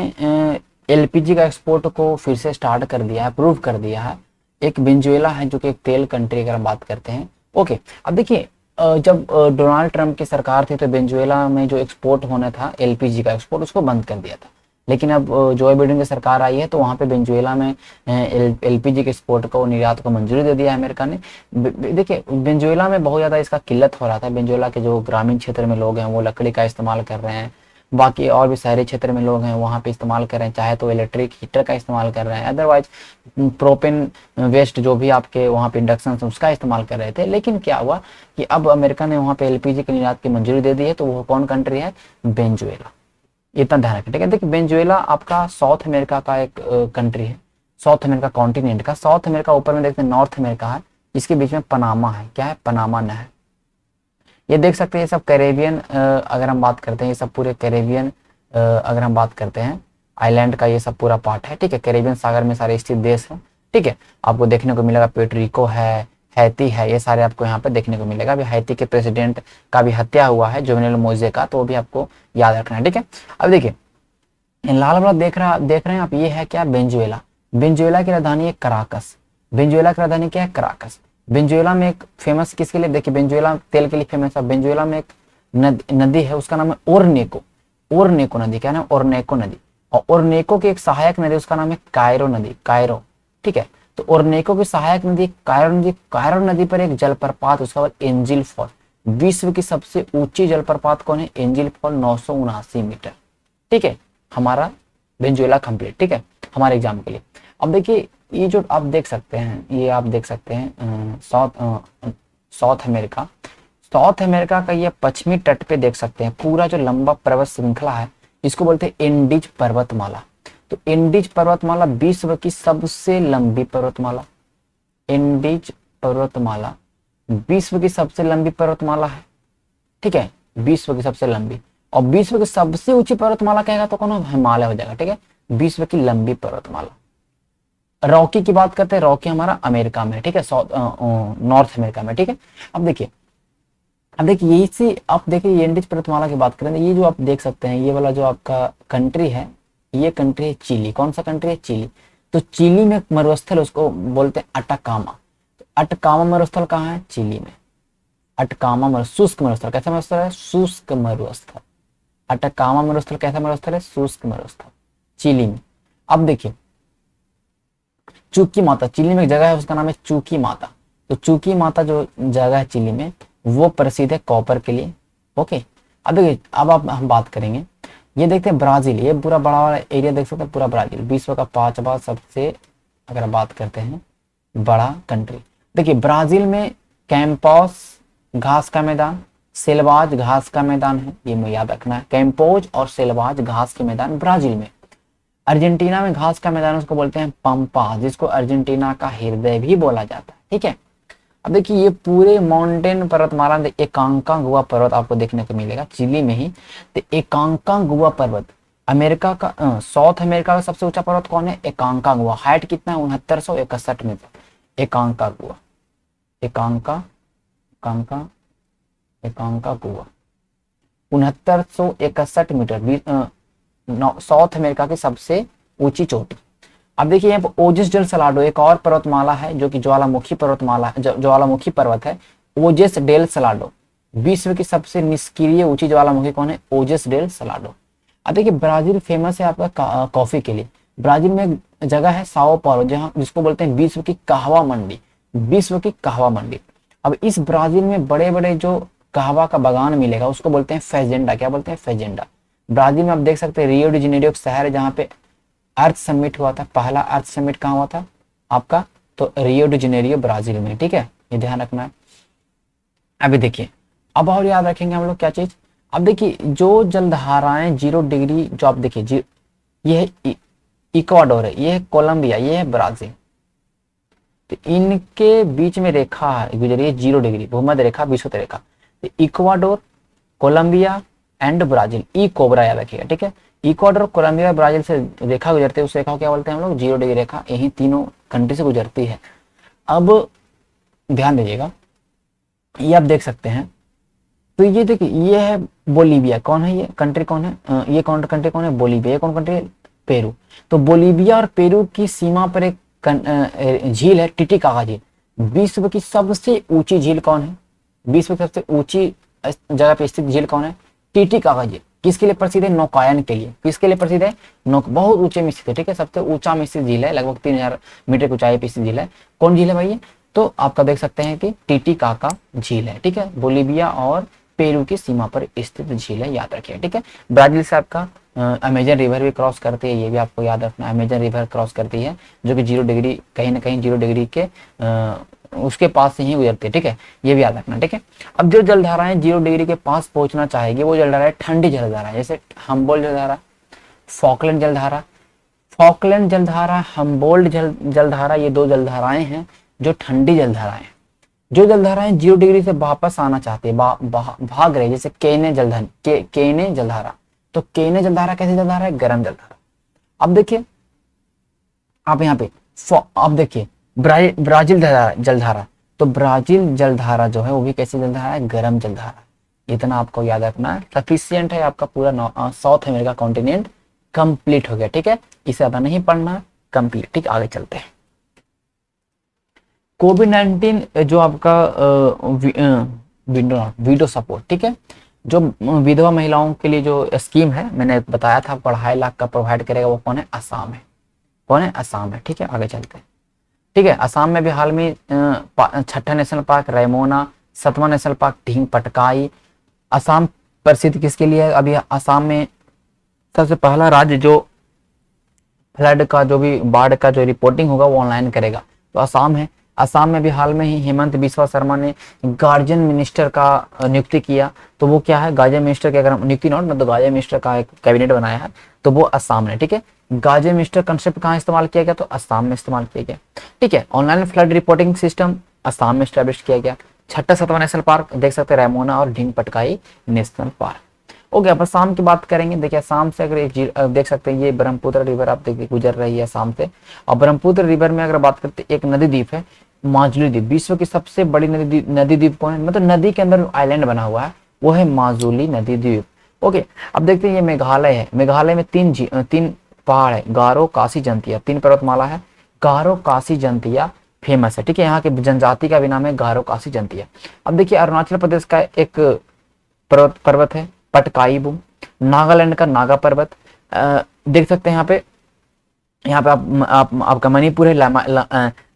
Speaker 1: एलपीजी का एक्सपोर्ट को फिर से स्टार्ट कर दिया है, अप्रूव कर दिया है। एक वेनेजुएला है जो कि एक तेल कंट्री अगर हम बात करते हैं, ओके। अब देखिए जब डोनाल्ड ट्रंप की सरकार थी तो वेनेजुएला में जो एक्सपोर्ट होना था एलपीजी का एक्सपोर्ट, उसको बंद कर दिया था। लेकिन अब जो बाइडेन की सरकार आई है तो वहाँ पे वेनेजुएला में एलपीजी के एक्सपोर्ट को, निर्यात को मंजूरी दे दिया है अमेरिका ने। देखिए वेनेजुएला में बहुत ज़्यादा इसका किल्लत हो रहा था। वेनेजुएला के जो ग्रामीण क्षेत्र में लोग हैं वो लकड़ी का इस्तेमाल कर रहे हैं, बाकी और भी शहरी क्षेत्र में लोग हैं वहाँ पे इस्तेमाल कर रहे हैं, चाहे तो इलेक्ट्रिक हीटर का इस्तेमाल कर रहे हैं, अदरवाइज प्रोपेन वेस्ट जो भी आपके वहाँ पे इंडक्शन उसका इस्तेमाल कर रहे थे। लेकिन क्या हुआ कि अब अमेरिका ने वहाँ पे एलपीजी के निर्यात की मंजूरी दे दी है, तो वो कौन कंट्री है? वेनेजुएला। इतना ध्यान रखें, ठीक है। देखिए वेनेजुएला आपका साउथ अमेरिका का एक कंट्री है, साउथ अमेरिका कॉन्टिनेंट का। साउथ अमेरिका ऊपर में देखते हैं नॉर्थ अमेरिका है, इसके बीच में पनामा है। क्या है? पनामा नहर। ये देख सकते हैं, ये सब कैरेबियन अगर हम बात करते हैं, ये सब पूरे कैरेबियन अगर हम बात करते हैं आइलैंड का ये सब पूरा पार्ट है, ठीक है। कैरेबियन सागर में सारे स्थित देश हैं, ठीक है। आपको देखने को मिलेगा पेट्रिको है, हैती है, ये सारे आपको यहाँ पे देखने को मिलेगा। अभी हैती के प्रेसिडेंट का भी हत्या हुआ है, जोवेनेल मोइसे का, तो वो भी आपको याद रखना है, ठीक है। अब देखिए लाल वाला देख रहे हैं आप, ये है क्या? वेनेजुएला। वेनेजुएला की राजधानी है कराकस। वेनेजुएला की राजधानी क्या है? कराकस। वेनेजुएला में एक फेमस किसके लिए? देखिए वेनेजुएला तेल के लिए फेमस है। वेनेजुएला में एक नदी है, उसका नाम है ओरनेको। ओरनेको नदी, क्या नाम? ओरनेको नदी। और ओरनेको की एक सहायक नदी, उसका नाम है कायरो नदी, कायरो, ठीक है। तो ओरनेको की सहायक नदी कायरो नदी, कायरो नदी पर एक जलप्रपात, उसका नाम एंजिल फॉल। विश्व की सबसे ऊंची जलप्रपात कौन है? एंजिल फॉल, 979 मीटर, ठीक है। हमारा वेनेजुएला कंप्लीट, ठीक है, हमारे एग्जाम के लिए। अब देखिए ये जो आप देख सकते हैं, ये आप देख सकते हैं साउथ अमेरिका, साउथ अमेरिका का ये पश्चिमी तट पे देख सकते हैं पूरा जो लंबा पर्वत श्रृंखला है, इसको बोलते हैं एंडीज पर्वतमाला। तो एंडीज पर्वतमाला विश्व की सबसे लंबी पर्वतमाला, एंडीज पर्वतमाला विश्व की सबसे लंबी पर्वतमाला है, ठीक है, विश्व की सबसे लंबी। और विश्व की सबसे ऊंची पर्वतमाला कहेगा तो कौन? हिमालय हो जाएगा, ठीक है, विश्व की लंबी पर्वतमाला। रॉकी की बात करते हैं, रॉकी हमारा अमेरिका में, ठीक है, नॉर्थ अमेरिका में, ठीक है। अब देखिए अब देखिए यही से आप देखिए ये एंडीज पर्वतमाला की बात करें तो ये जो आप देख सकते हैं ये वाला जो आपका कंट्री है, ये कंट्री है चिली। कौन सा कंट्री है? चिली। तो चिली में मरुस्थल उसको बोलते हैं अटाकामा। तो अटकामा मरुस्थल कहाँ है? चिली में। अटकामा शुष्क मरुस्थल। कैसा मरुस्थल है? शुष्क मरुस्थल। अटकामा मरुस्थल कैसा मरुस्थल है? शुष्क मरुस्थल, चिली में। अब देखिए चूकी माता, चिली में एक जगह है उसका नाम है चूकी माता। तो चूकी माता जो जगह है चिली में वो प्रसिद्ध है कॉपर के लिए। ओके, अब देखिए अब आप हम बात करेंगे, ये देखते हैं ब्राजील। ये पूरा बड़ा वाला एरिया देख सकते हैं, पूरा ब्राजील विश्व का 5वां सबसे, अगर बात करते हैं बड़ा कंट्री। देखिए ब्राजील में कैंपस घास का मैदान, सेलवाज घास का मैदान है, ये मुझे याद रखना है। कैंपोज और सेलवाज घास के मैदान ब्राजील में। अर्जेंटीना में घास का मैदान उसको बोलते हैं पंपा, जिसको अर्जेंटीना का हृदय भी बोला जाता है। ठीक है, अब देखिए ये पूरे माउंटेन पर्वतमाला में एकांकागुआ पर्वत आपको देखने को मिलेगा चिली में ही। तो एकांकागुआ पर्वत अमेरिका का साउथ अमेरिका का सबसे ऊंचा पर्वत कौन है? एकांकागुआ। हाइट कितना है? 6961 मीटर। एकांकागुआ, एकांका एकांका एकांकागुआ 6961 मीटर, साउथ अमेरिका की सबसे ऊंची चोटी। अब देखिए यहाँ पर ओजस डेल सलाडो एक और पर्वतमाला है जो कि ज्वालामुखी पर्वतमाला ज्वालामुखी पर्वत है। ओजस डेल सलाडो विश्व की सबसे निष्क्रिय ऊंची ज्वालामुखी कौन है? ओजस डेल सलाडो। अब देखिए ब्राजील फेमस है आपका कॉफी के लिए। ब्राजील में एक जगह है साओ पाउलो जहाँ जिसको बोलते हैं विश्व की कहवा मंडी, विश्व की कहवा मंडी। अब इस ब्राजील में बड़े बड़े जो कहवा का बागान मिलेगा उसको बोलते हैं फेजेंडा। क्या बोलते हैं? फेजेंडा। ब्राजील में आप देख सकते हैं रियो डी जेनेरियो एक शहर है जहाँ पे अर्थ समिट हुआ था। पहला अर्थ समिट कहाँ हुआ था आपका? तो रियो डी जेनेरियो ब्राजील में। ठीक है, ये ध्यान रखना है। अभी देखिए अब और याद रखेंगे हम लोग क्या चीज। अब देखिए जो जलधाराएं 0 डिग्री जो आप देखिए ये है इक्वाडोर है, ये है कोलंबिया, ये है ब्राजील। तो इनके बीच में रेखा गुजरी है 0 डिग्री, भूमध्य रेखा, विषुवत रेखा। तो Ecuador, Colombia and Brazil, e cobra याद रखिएगा। ठीक है, इक्वाडोर, कोलंबिया, ब्राजील से रेखा गुजरती है, उस रेखा को क्या बोलते हैं हम लोग? 0 डिग्री रेखा। यही तीनों कंट्री से गुजरती है। अब ध्यान दीजिएगा, ये आप देख सकते हैं। तो ये देखिए ये है बोलीविया। कौन है ये कंट्री? कौन है ये कंट्री? कौन है? बोलीविया। ये कौन कंट्री है? पेरू। तो बोलीविया और पेरू की सीमा पर एक झील है टिटिकाका झील। विश्व की सबसे ऊंची झील कौन है? विश्व की सबसे ऊंची जगह पे स्थित झील कौन है? टिटिकाका झील। किसके लिए प्रसिद्ध है? नौकायन के लिए। किसके लिए प्रसिद्ध है? बहुत ऊंचे में स्थित है। ठीक है, सबसे ऊंचा में स्थित झील है, लगभग 3000 मीटर की ऊंचाई पे स्थित झील है। कौन झील है भाई? तो आपका देख सकते हैं कि टिटिकाका झील है। ठीक है, बोलीविया और पेरू की सीमा पर स्थित झील है, याद रखिए। ठीक है, ब्राजील से आपका अमेजन रिवर भी क्रॉस करती है, ये भी आपको याद रखना। अमेजन रिवर क्रॉस करती है जो कि 0 डिग्री कहीं ना कहीं 0 डिग्री के उसके पास से ही गुजरती है। ठीक है, ये भी याद रखना। ठीक है, अब जो जलधाराएं 0 डिग्री के पास पहुंचना चाहेगी वो जलधारा ठंडी जलधारा, जैसे हम्बोल्ट जलधारा, फॉकलैंड जलधारा। फॉकलैंड जलधारा, हम्बोल्ट जलधारा, ये 2 जलधाराएं हैं जो ठंडी जलधाराएं। जो जलधाराएं 0 डिग्री से वापस आना चाहती है, भाग रही, जैसे केने जलधारा। तो केने जलधारा कैसी जलधारा है? गर्म जलधारा। अब देखिए आप यहाँ पे अब देखिए ब्राजील जलधारा। तो ब्राजील जलधारा जो है वो भी कैसी जलधारा है? गर्म जलधारा। इतना आपको याद रखना है, सफिशियंट है। आपका पूरा साउथ अमेरिका कॉन्टिनेंट कंप्लीट हो गया। ठीक है, इसे ज्यादा नहीं पढ़ना, कंप्लीट। ठीक, आगे चलते हैं। कोविड-19 जो आपका वीडियो सपोर्ट, ठीक है, जो विधवा महिलाओं के लिए जो स्कीम है मैंने बताया था 2.5 लाख का प्रोवाइड करेगा, वो कौन है? असम है। कौन है? असम है। ठीक है, आगे चलते हैं। ठीक है, असम में भी हाल में 6ठा नेशनल पार्क रैमोना, 7वां नेशनल पार्क ढींग पटकाई। असम प्रसिद्ध किसके लिए है? अभी असम में सबसे पहला राज्य जो फ्लड का जो भी बाढ़ का जो रिपोर्टिंग होगा वो ऑनलाइन करेगा, तो असम है। असम में भी हाल में ही हेमंत बिस्वा शर्मा ने गार्जियन मिनिस्टर का नियुक्ति किया। तो वो क्या है? गार्जियन मिनिस्टर की अगर नियुक्ति नोट मतलब गार्जियन मिनिस्टर का एक कैबिनेट बनाया है, तो वो असम ने। ठीक है, गार्जियन मिनिस्टर कंसेप्ट कहाँ इस्तेमाल किया गया? तो असम में इस्तेमाल किया गया। ठीक है, online flood reporting system Assam में स्टैब्लिश किया गया। 6ठा 7वां नेशनल पार्क देख सकते हैं रैमोना और Dhing Patkai national park. Okay, अब असम की बात करेंगे। देखिए असम से अगर एक देख सकते हैं ये ब्रह्मपुत्र रिवर आप देखिए गुजर रही है असम से। और ब्रह्मपुत्र रिवर में अगर बात करते हैं एक नदी द्वीप है माजुली द्वीप, विश्व की सबसे बड़ी नदी द्वीप कौन है, मतलब नदी के अंदर आइलैंड बना हुआ है वो है माजुली नदी द्वीप। ओके, अब देखते हैं ये मेघालय है। मेघालय में तीन पहाड़ है, गारो, कासी, जंतिया, 3 पर्वतमाला है। गारो, कासी, जंतिया फेमस है, ठीक है। यहाँ के जनजाति का भी नाम है गारो, कासी, जंतिया। अब देखिए अरुणाचल प्रदेश का एक पर्वत है पटकाई बुम। नागालैंड का नागा पर्वत, देख सकते हैं यहाँ पे आपका मणिपुर है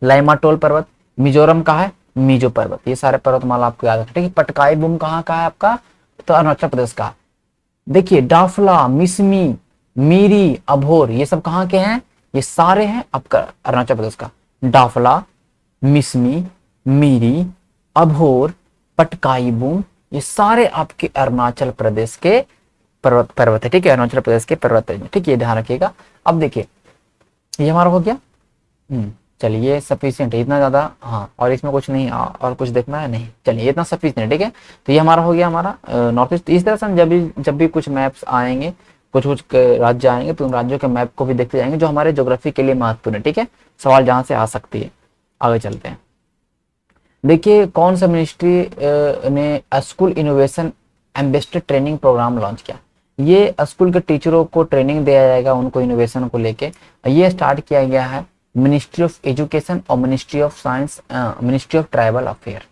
Speaker 1: लाइमाटोल पर्वत। मिजोरम का है मिजो पर्वत। ये सारे पर्वतमाला आपको याद रखना, ठीक है। पटकाई बुम कहाँ का है आपका, तो अरुणाचल प्रदेश का। देखिए डाफला, मिसमी, मीरी, अभोर, ये सब कहाँ के हैं, ये सारे हैं आपका अरुणाचल प्रदेश का। डाफला, मिसमी, मीरी, अभोर, पटकाई बुम, ये सारे आपके अरुणाचल प्रदेश के पर्वत है, ठीक है। अरुणाचल प्रदेश के पर्वत है, ठीक है, ये ध्यान रखिएगा। अब देखिए ये हमारा हो गया। चलिए सफिशिएंट है इतना ज्यादा, हाँ, और इसमें कुछ नहीं और कुछ देखना है नहीं, चलिए इतना सफिशिएंट है, ठीक है। तो ये हमारा हो गया हमारा नॉर्थ ईस्ट। इस तरह से हम जब भी कुछ मैप्स आएंगे, कुछ राज्य आएंगे, तो उन राज्यों के मैप को भी देखते जाएंगे जो हमारे ज्योग्राफी के लिए महत्वपूर्ण है, ठीक है। सवाल जहां से आ सकती है। आगे चलते हैं। देखिए कौन सा मिनिस्ट्री ने school innovation ambassador training programme launch किया। ये स्कूल के टीचरों को ट्रेनिंग दिया जाएगा उनको इनोवेशन को लेके। ये स्टार्ट किया गया है मिनिस्ट्री ऑफ एजुकेशन और ministry of science, ministry of tribal affair,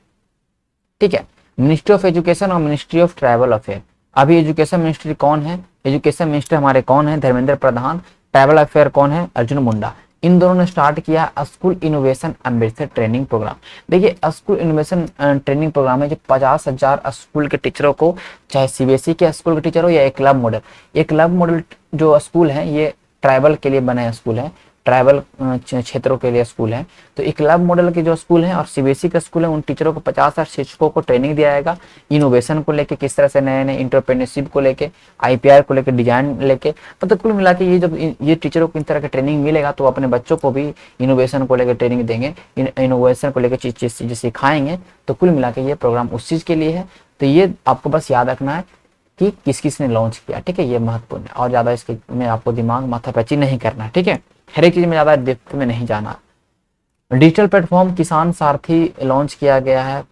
Speaker 1: ठीक है। मिनिस्ट्री ऑफ एजुकेशन और मिनिस्ट्री ऑफ ट्राइबल अफेयर। अभी एजुकेशन मिनिस्ट्री कौन है, एजुकेशन मिनिस्टर हमारे कौन है, धर्मेंद्र प्रधान। ट्राइबल अफेयर कौन है, अर्जुन मुंडा। इन दोनों ने स्टार्ट किया school innovation ambassador training programme. देखिए स्कूल इनोवेशन ट्रेनिंग प्रोग्राम है जो 50,000 स्कूल के टीचरों को, चाहे सीबीएसई के स्कूल के टीचर हो या एक क्लब मॉडल जो स्कूल है ये ट्राइबल के लिए बना स्कूल है, ट्राइबल क्षेत्रों के लिए स्कूल है। तो एक क्लब मॉडल के जो स्कूल है और सीबीएसई का स्कूल है, उन टीचरों को 50,000 शिक्षकों को ट्रेनिंग दिया जाएगा इनोवेशन को लेके, किस तरह से नए नए इंटरप्रेन्योरशिप को लेके, आईपीआर को लेके, डिजाइन लेके। मतलब कुल मिला के ये जब ये टीचरों को इन तरह का ट्रेनिंग मिलेगा तो अपने बच्चों को भी इनोवेशन को लेकर ट्रेनिंग देंगे, इनोवेशन को लेकर चीज सिखाएंगे। तो कुल मिला के ये प्रोग्राम उस चीज के लिए है। तो ये आपको बस याद रखना है कि किस किस ने लॉन्च किया, ठीक है। ये महत्वपूर्ण है और ज्यादा इसके में आपको दिमाग माथापैची नहीं करना है, ठीक है। हर एक चीज में ज्यादा डेप्थ में नहीं जाना। डिजिटल प्लेटफॉर्म किसान सारथी लॉन्च किया गया है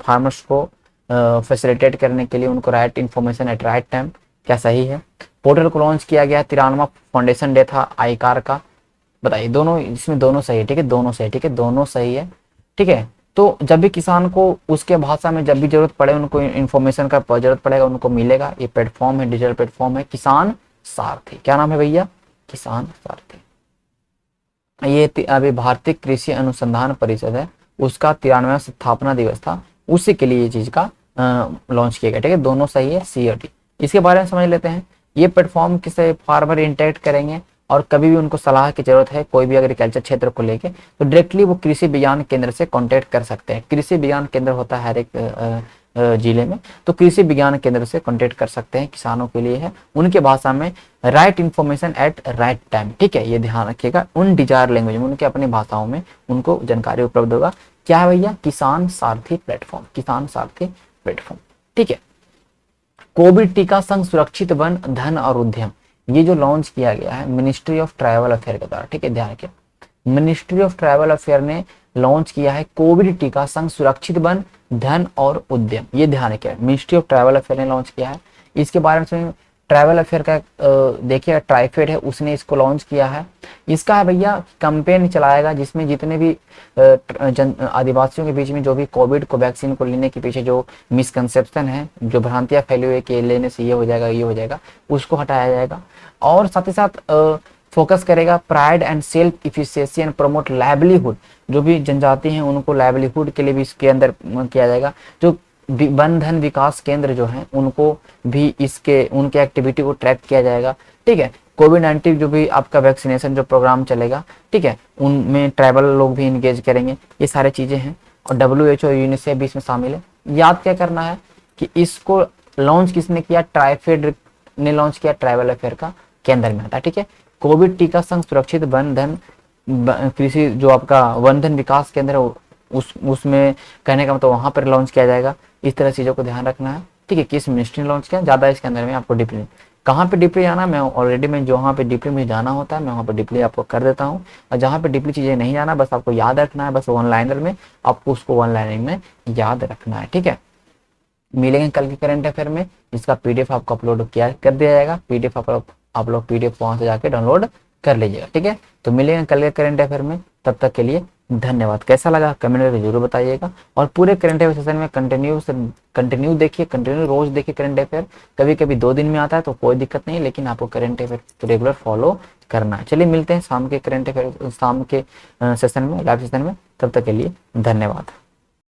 Speaker 1: फार्मर्स को फैसिलिटेट करने के लिए, उनको right information at right time, क्या सही है। पोर्टल को लॉन्च किया गया, 93वां फाउंडेशन डे था आईकार का। बताइए दोनों, इसमें दोनों सही है, ठीक है, दोनों सही, ठीक है, दोनों सही है, ठीक है। तो जब भी किसान को उसके भाषा में जब भी जरूरत पड़े, उनको इन्फॉर्मेशन का जरूरत पड़ेगा, उनको मिलेगा। ये प्लेटफॉर्म है, डिजिटल प्लेटफॉर्म है किसान सारथी। क्या नाम है भैया, किसान सारथी। ये अभी भारतीय कृषि अनुसंधान परिषद है, उसका 93वां स्थापना दिवस था, उसी के लिए ये चीज का लॉन्च किया गया, ठीक है। दोनों सही है, सी और डी। इसके बारे में समझ लेते हैं। ये प्लेटफॉर्म किसे फार्मर इंटरेक्ट करेंगे और कभी भी उनको सलाह की जरूरत है कोई भी एग्रीकल्चर क्षेत्र को लेके, तो डायरेक्टली वो कृषि विज्ञान केंद्र से कांटेक्ट कर सकते हैं। कृषि विज्ञान केंद्र होता है हर एक जिले में, तो कृषि विज्ञान केंद्र से कांटेक्ट कर सकते हैं। किसानों के लिए है, उनके भाषा में right information at right time, ठीक है। ये ध्यान रखिएगा, उन डिजायर लैंग्वेज में, उनके अपनी भाषाओं में उनको जानकारी उपलब्ध होगा। क्या है भैया, किसान सारथी प्लेटफॉर्म, किसान सारथी प्लेटफॉर्म, ठीक है। कोविड टीका संग सुरक्षित वन धन और उद्यम, ये जो लॉन्च किया गया है मिनिस्ट्री ऑफ ट्राइबल अफेयर के द्वारा, ठीक है, ध्यान रखिए। मिनिस्ट्री ऑफ ट्राइबल अफेयर ने लॉन्च किया है कोविड टीका संग सुरक्षित वन धन और उद्यम, ये ध्यान रखिए, मिनिस्ट्री ऑफ ट्राइबल अफेयर ने लॉन्च किया है। इसके बारे में ट्राइबल अफेयर का देखिए ट्राइफेड है, उसने इसको लॉन्च किया है। इसका है भैया कैंपेन चलाएगा जिसमें जितने भी आदिवासियों के बीच में जो भी कोविड को वैक्सीन को लेने के पीछे जो मिसकंसेप्शन है, जो भ्रांतियां फैली हुई है कि लेने से ये हो जाएगा, उसको हटाया जाएगा। और साथ ही साथ फोकस करेगा pride and self efficiency and promote livelihood, जो भी जनजाति हैं उनको लाइवलीहुड के लिए भी इसके अंदर किया जाएगा। जो वन धन विकास केंद्र जो है उनको भी उनके एक्टिविटी को ट्रैक किया जाएगा, ठीक है। कोविड-19 जो भी आपका वैक्सीनेशन जो प्रोग्राम चलेगा, ठीक है, उनमें ट्राइबल लोग भी इंगेज करेंगे। ये सारे चीजें हैं और WHO यूनिसेफ भी इसमें शामिल है। याद क्या करना है कि इसको लॉन्च किसने किया, ट्राइफेड ने लॉन्च किया, ट्राइबल अफेयर का केंद्र में आता है, ठीक है। कोविड टीका संग सुरक्षित वन धन कृषि जो आपका वन धन विकास केंद्र है उसमें कहने का मतलब वहां पर लॉन्च किया जाएगा। इस तरह चीजों को ध्यान रखना है, ठीक है। किस मिनिस्ट्री ने लॉन्च किया, ज्यादा इसके अंदर में आपको कहाँ पे डीपली जाना, मैं ऑलरेडी मैं जहाँ पे डीपली मुझे जाना होता है मैं वहाँ पे डीपली आपको कर देता हूँ, और जहाँ पे डीपली चीज़ें नहीं जाना, बस आपको याद रखना है, बस वन लाइनर में आपको उसको वन लाइनर में याद रखना है। ठीक है, मिलेंगे कल के करंट अफेयर में, जिसका पीडीएफ आपको अपलोड किया कर दिया जाएगा। पीडीएफ आप लोग पीडीएफ वहां से जाके डाउनलोड कर लीजिएगा। ठीक है, तो मिलेंगे कल के करंट अफेयर में, तब तक के लिए धन्यवाद। कैसा लगा कमेंट करके जरूर बताइएगा, और पूरे करंट अफेयर सेशन में कंटिन्यू देखिए, कंटिन्यू रोज देखिए करंट अफेयर। कभी कभी 2 दिन में आता है तो कोई दिक्कत नहीं, लेकिन आपको करंट अफेयर रेगुलर फॉलो करना है। चलिए मिलते हैं शाम के करंट अफेयर, शाम के सेशन में, लाइव सेशन में, तब तक के लिए धन्यवाद।